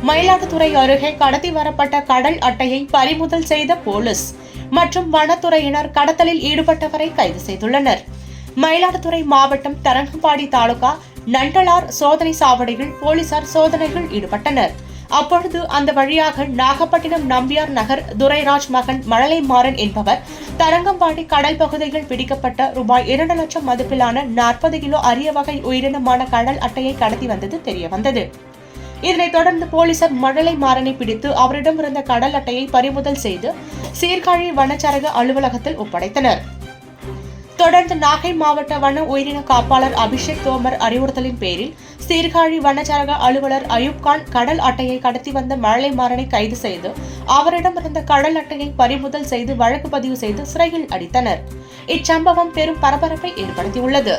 மயிலாடுதுறை அருகே கடத்தி வரப்பட்ட கடல் அட்டையை பறிமுதல் செய்த போலீஸ் மற்றும் வனத்துறையினர் கடத்தலில் ஈடுபட்டவரை கைது செய்துள்ளனர். மயிலாடுதுறை மாவட்டம் தரங்கம்பாடி தாலுகா நண்டலார் சோதனை சாவடியில் போலீசார் சோதனையில் ஈடுபட்டனர். அப்பொழுது அந்த வழியாக நாகப்பட்டினம் நம்பியார் நகர் துரைராஜ் மகன் மழலை மாறன் என்பவர் தரங்கம்பாடி கடல் பகுதியில் பிடிக்கப்பட்ட ரூபாய் 2 லட்சம் மதிப்பிலான 40 கிலோ அரிய வகை உயிரினமான கடல் அட்டையை கடத்தி வந்தது தெரியவந்தது. இதனைத் தொடர்ந்து போலீசார் மழலை மாறனை பிடித்து அவரிடமிருந்த கடல் அட்டையை பறிமுதல் செய்து சீர்காழி வனச்சரக அலுவலகத்தில் ஒப்படைத்தனர். தொடர்ந்து நாகை மாவட்ட வன உயிரின காப்பாளர் அபிஷேக் தோமர் அறிவுறுத்தலின் பேரில் சீர்காழி வனச்சரக அலுவலர் அயூப்கான் கடல் அட்டையை கடத்தி வந்த மழலை மாறனை கைது செய்து அவரிடமிருந்த கடல் அட்டையை பறிமுதல் செய்து வழக்கு பதிவு செய்து சிறையில் அடைத்தனர். இச்சம்பவம் பெரும் பரபரப்பை ஏற்படுத்தியுள்ளது.